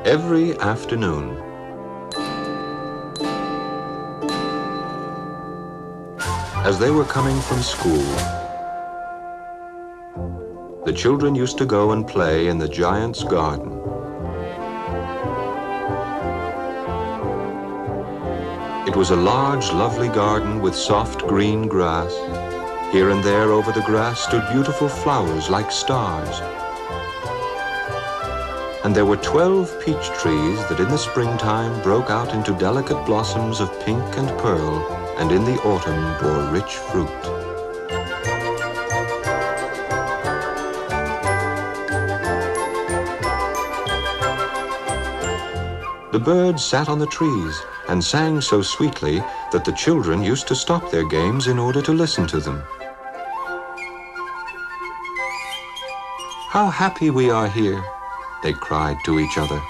Every afternoon, as they were coming from school, the children used to go and play in the giant's garden. It was a large, lovely garden with soft green grass. Here and there over the grass stood beautiful flowers like stars. And there were 12 peach trees that in the springtime broke out into delicate blossoms of pink and pearl, and in the autumn bore rich fruit. The birds sat on the trees and sang so sweetly that the children used to stop their games in order to listen to them. "How happy we are here," they cried to each other.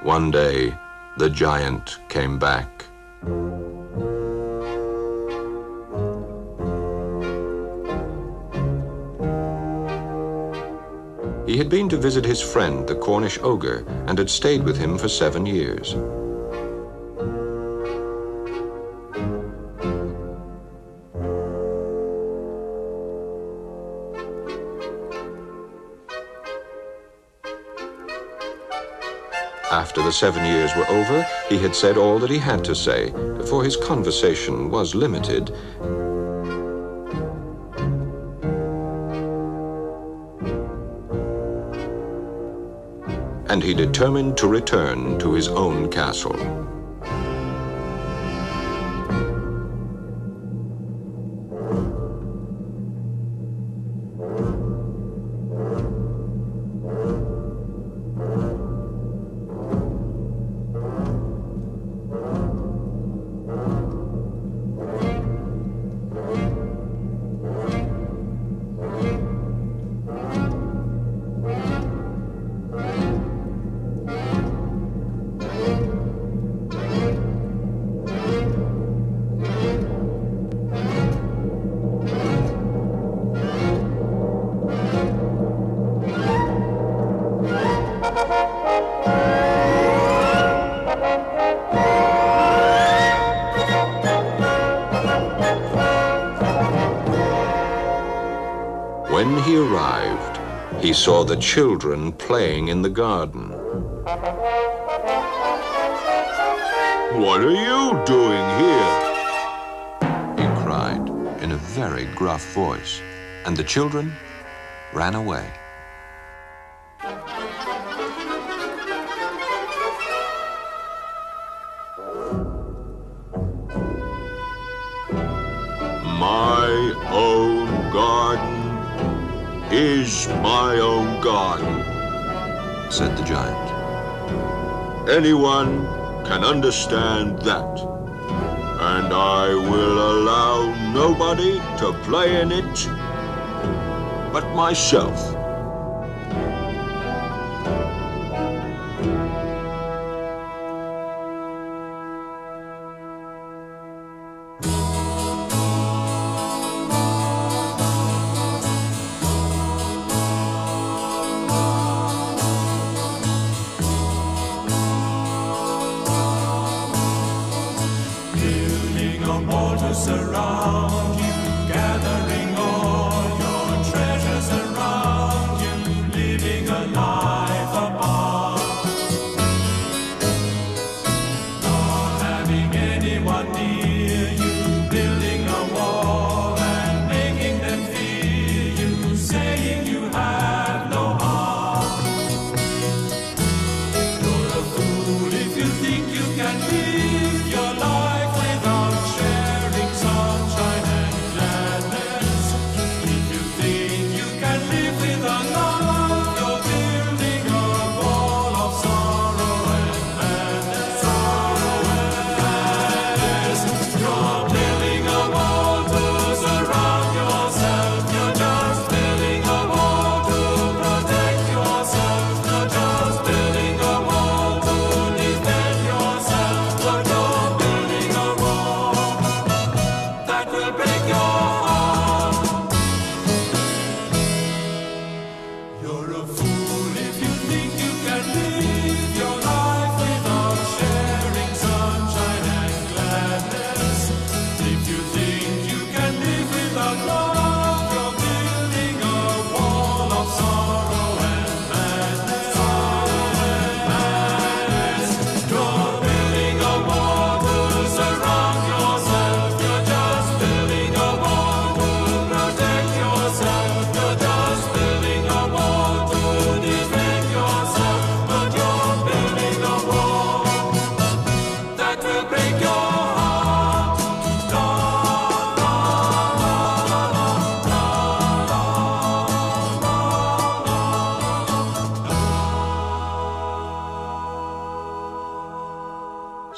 One day, the giant came back. He had been to visit his friend, the Cornish ogre, and had stayed with him for 7 years. After the 7 years were over, he had said all that he had to say, for his conversation was limited. And he determined to return to his own castle. When he arrived, he saw the children playing in the garden. "What are you doing here?" he cried in a very gruff voice, and the children ran away. "My own garden is my own garden," said the giant. "Anyone can understand that, and I will allow nobody to play in it but myself." Surround you, gathering all your treasures around you, living a life apart, not having anyone near you, building a wall and making them fear you, saying you have no heart. You're a fool if you think you can live your life without sharing sunshine and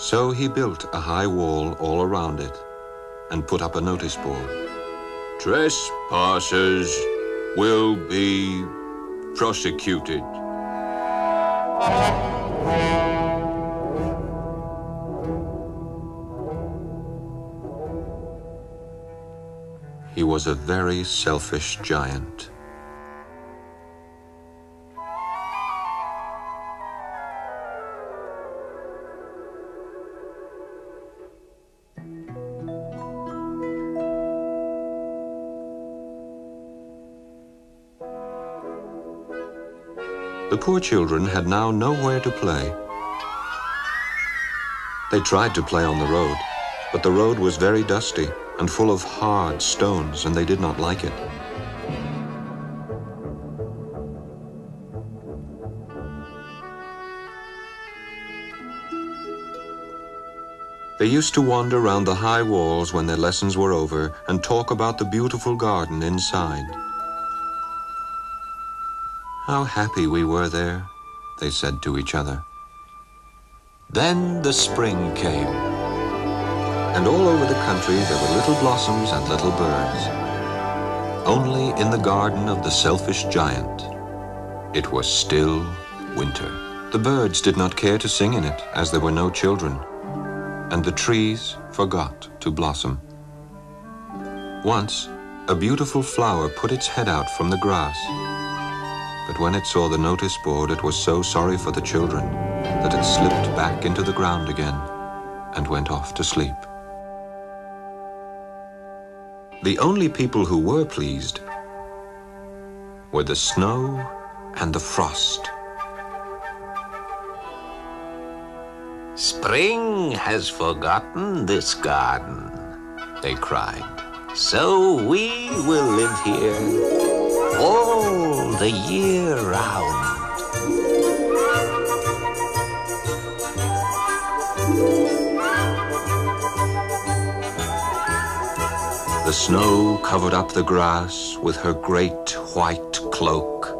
So he built a high wall all around it and put up a notice board. Trespassers will be prosecuted. He was a very selfish giant. The poor children had now nowhere to play. They tried to play on the road, but the road was very dusty and full of hard stones, and they did not like it. They used to wander round the high walls when their lessons were over and talk about the beautiful garden inside. How happy we were there, they said to each other. Then the spring came, and all over the country there were little blossoms and little birds. Only in the garden of the selfish giant, it was still winter. The birds did not care to sing in it, as there were no children, and the trees forgot to blossom. Once, a beautiful flower put its head out from the grass. But when it saw the notice board, it was so sorry for the children that it slipped back into the ground again and went off to sleep. The only people who were pleased were the snow and the frost. Spring has forgotten this garden, they cried. So we will live here all the year round. The snow covered up the grass with her great white cloak.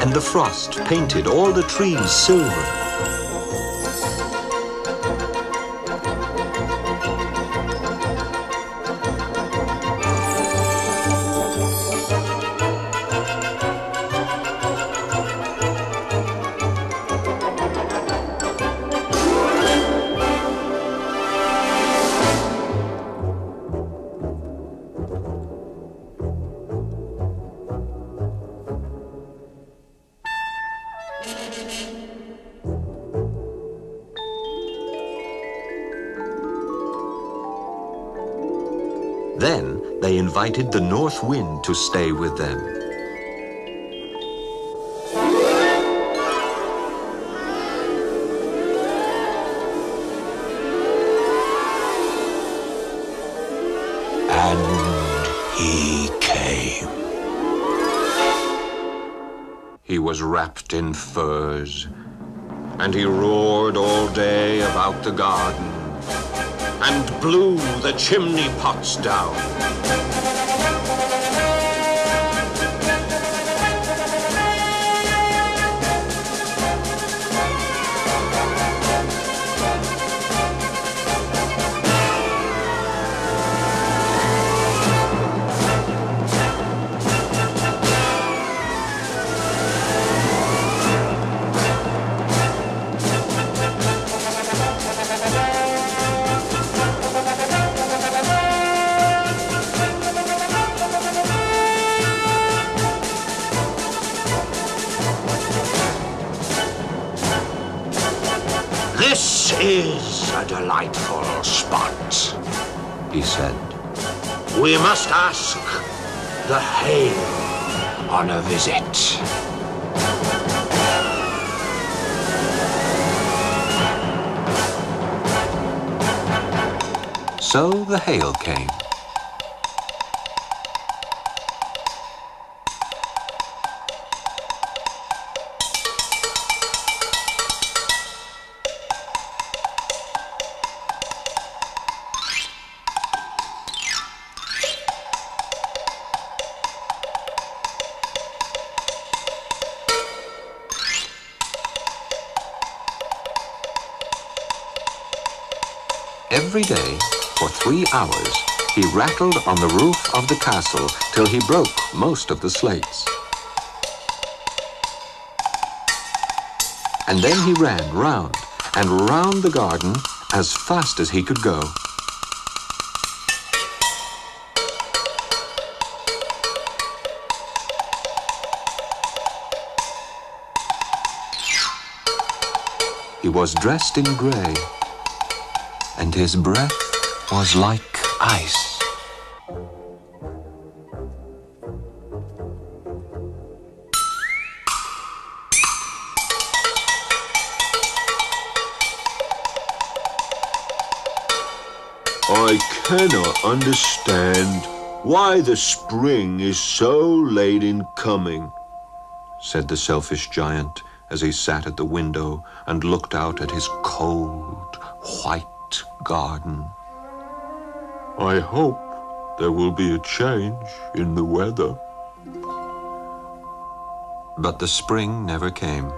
And the frost painted all the trees silver. Then they invited the north wind to stay with them. And he came. He was wrapped in furs, and he roared all day about the garden and blew the chimney pots down. This is a delightful spot, He said. We must ask the hail on a visit. So the hail came. Every day, for 3 hours, he rattled on the roof of the castle till he broke most of the slates. And then he ran round and round the garden as fast as he could go. He was dressed in grey, and his breath was like ice. I cannot understand why the spring is so late in coming, said the selfish giant as he sat at the window and looked out at his cold, white garden. I hope there will be a change in the weather. But the spring never came,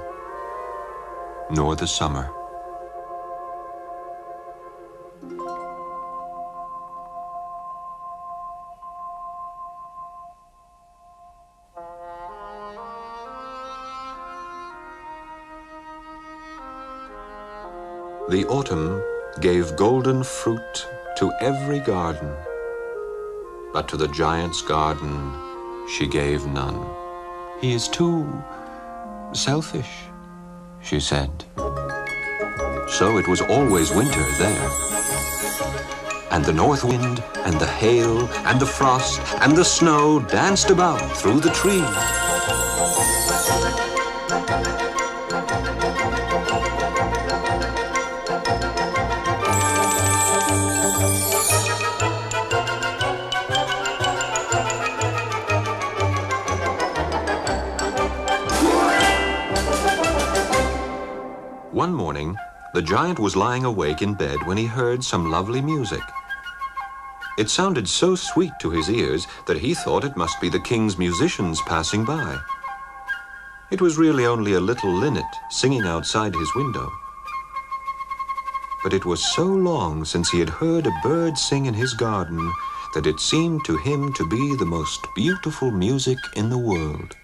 nor the summer. The autumn gave golden fruit to every garden, but to the giant's garden she gave none. He is too selfish, she said. So it was always winter there. And the north wind and the hail and the frost and the snow danced about through the trees. One morning, the giant was lying awake in bed when he heard some lovely music. It sounded so sweet to his ears that he thought it must be the king's musicians passing by. It was really only a little linnet singing outside his window. But it was so long since he had heard a bird sing in his garden that it seemed to him to be the most beautiful music in the world.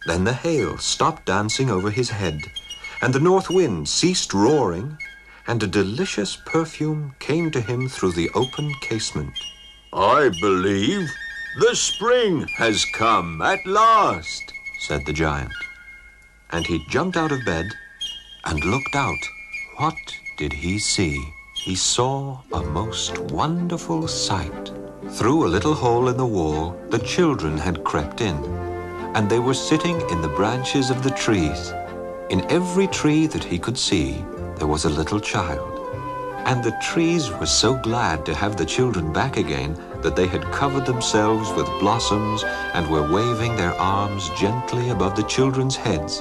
Then the hail stopped dancing over his head, and the north wind ceased roaring, and a delicious perfume came to him through the open casement. I believe the spring has come at last, said the giant. And he jumped out of bed and looked out. What did he see? He saw a most wonderful sight. Through a little hole in the wall, the children had crept in, and they were sitting in the branches of the trees. In every tree that he could see, there was a little child. And the trees were so glad to have the children back again that they had covered themselves with blossoms and were waving their arms gently above the children's heads.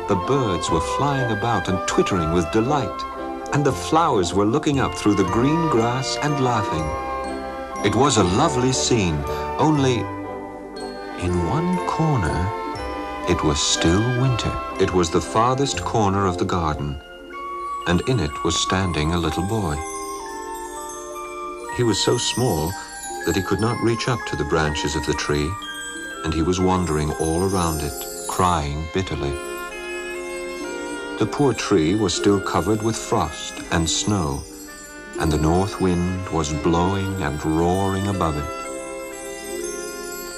The birds were flying about and twittering with delight, and the flowers were looking up through the green grass and laughing. It was a lovely scene, only in one corner it was still winter. It was the farthest corner of the garden, and in it was standing a little boy. He was so small that he could not reach up to the branches of the tree, and he was wandering all around it, crying bitterly. The poor tree was still covered with frost and snow, and the north wind was blowing and roaring above it.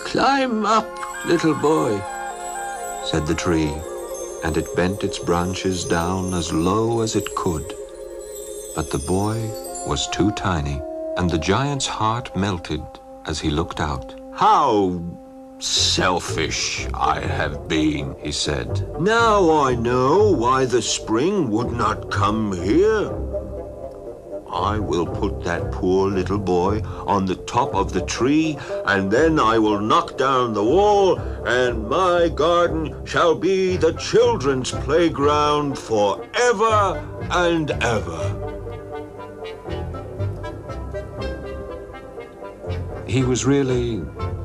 Climb up, little boy, said the tree, and it bent its branches down as low as it could. But the boy was too tiny, and the giant's heart melted as he looked out. How selfish I have been, he said. Now I know why the spring would not come here. I will put that poor little boy on the top of the tree, and then I will knock down the wall, and my garden shall be the children's playground forever and ever. He was really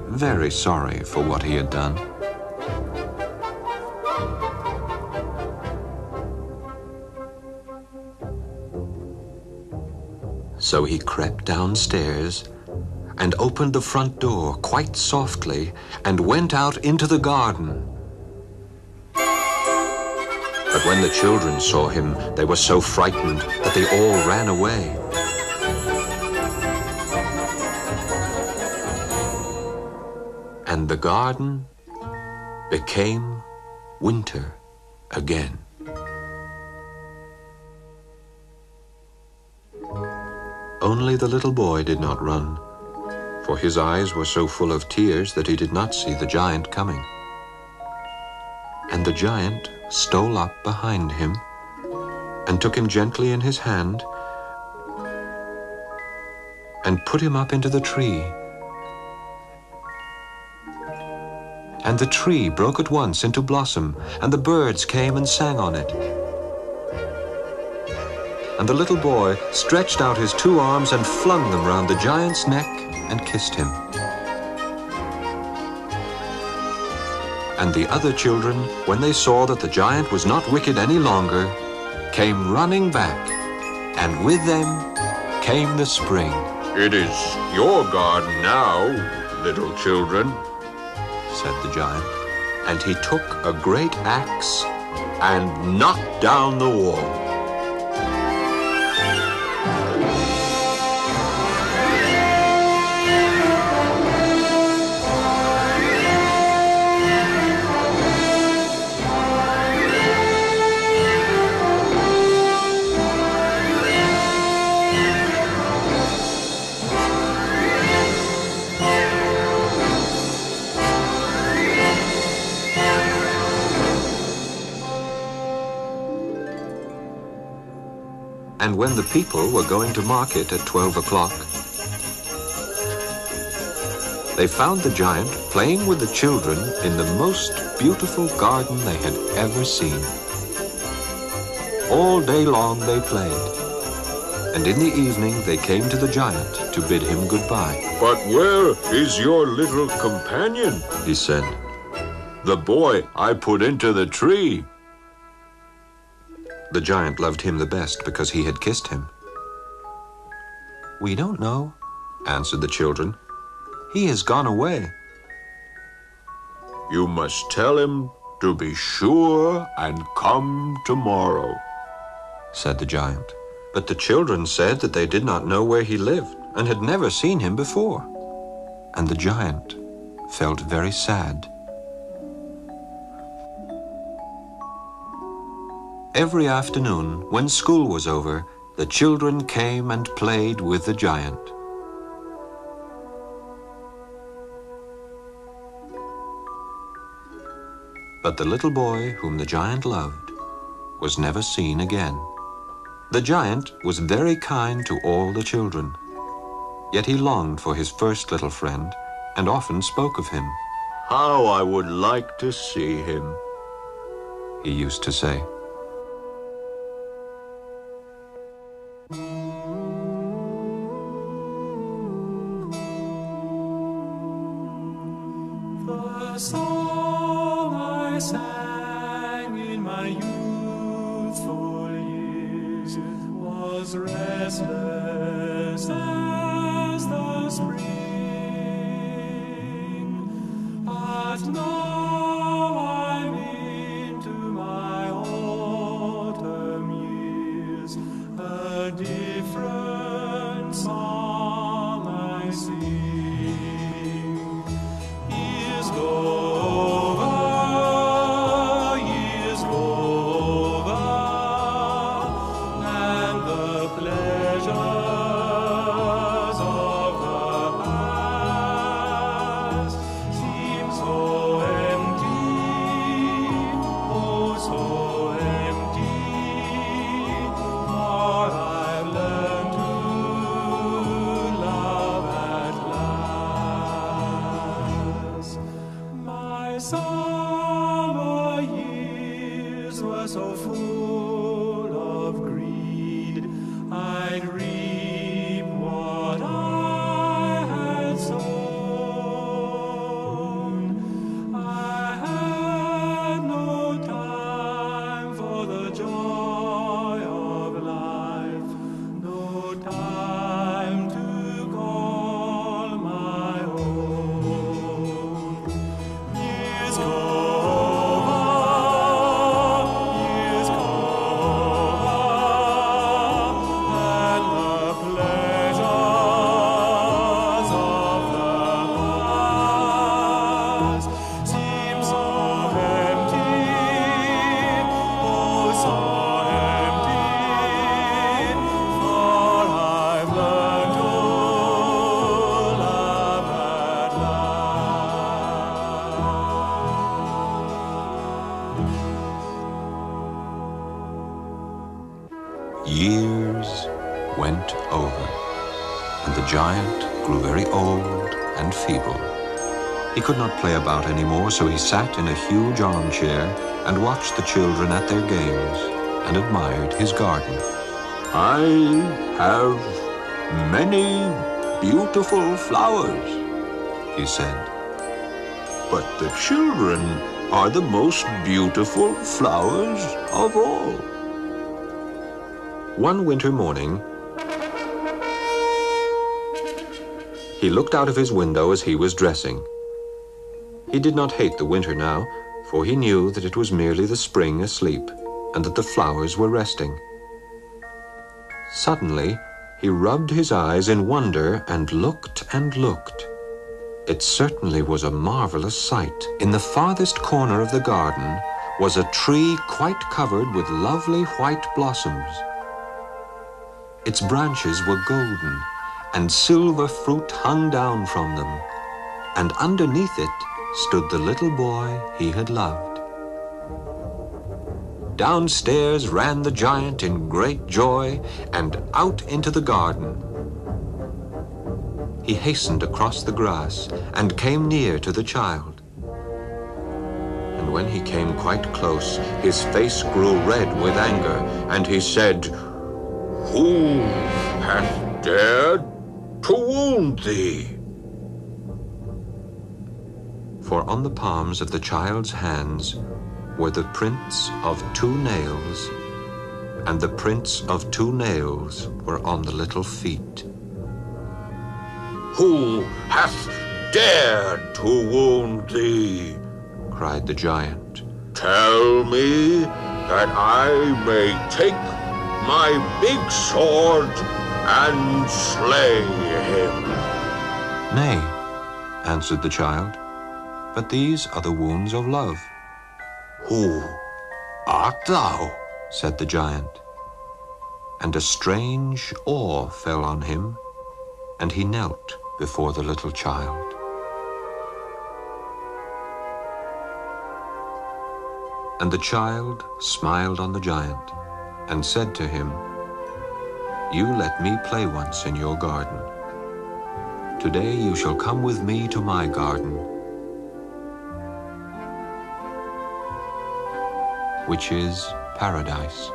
very sorry for what he had done. So he crept downstairs and opened the front door quite softly and went out into the garden. But when the children saw him, they were so frightened that they all ran away. And the garden became winter again. Only the little boy did not run, for his eyes were so full of tears that he did not see the giant coming. And the giant stole up behind him and took him gently in his hand and put him up into the tree. And the tree broke at once into blossom, and the birds came and sang on it. And the little boy stretched out his 2 arms and flung them round the giant's neck and kissed him. And the other children, when they saw that the giant was not wicked any longer, came running back, and with them came the spring. It is your garden now, little children, said the giant, and he took a great axe and knocked down the wall. And when the people were going to market at 12 o'clock, they found the giant playing with the children in the most beautiful garden they had ever seen. All day long they played, and in the evening they came to the giant to bid him goodbye. But where is your little companion? He said. The boy I put into the tree. The giant loved him the best because he had kissed him. We don't know, answered the children. He has gone away. You must tell him to be sure and come tomorrow, said the giant. But the children said that they did not know where he lived and had never seen him before. And the giant felt very sad. Every afternoon, when school was over, the children came and played with the giant. But the little boy whom the giant loved was never seen again. The giant was very kind to all the children, yet he longed for his first little friend and often spoke of him. How I would like to see him, he used to say. The song I sang in my youthful years was restless as the spring, but now I'm into my autumn years, a different song I sing. Years go over, and the pleasures of the past seem so empty, oh so empty, for I've learned to love at last. My summer years were so full of greed, I'd reap what I had sown. I had no time for the joy of life, no time Years went over, and the giant grew very old and feeble. He could not play about anymore, so he sat in a huge armchair and watched the children at their games and admired his garden. I have many beautiful flowers, he said. but the children are the most beautiful flowers of all. One winter morning, he looked out of his window as he was dressing. He did not hate the winter now, for he knew that it was merely the spring asleep and that the flowers were resting. Suddenly, he rubbed his eyes in wonder and looked and looked. It certainly was a marvelous sight. In the farthest corner of the garden was a tree quite covered with lovely white blossoms. Its branches were golden, and silver fruit hung down from them, and underneath it stood the little boy he had loved. Downstairs ran the giant in great joy, and out into the garden. He hastened across the grass and came near to the child. And when he came quite close, his face grew red with anger, and he said, Who hath dared to wound thee? For on the palms of the child's hands were the prints of 2 nails, and the prints of 2 nails were on the little feet. Who hath dared to wound thee? Cried the giant. Tell me that I may take my big sword and slay him. Nay, answered the child, but these are the wounds of love. Who art thou? Said the giant, and a strange awe fell on him, and he knelt before the little child. And the child smiled on the giant and said to him, You let me play once in your garden. Today you shall come with me to my garden, which is paradise.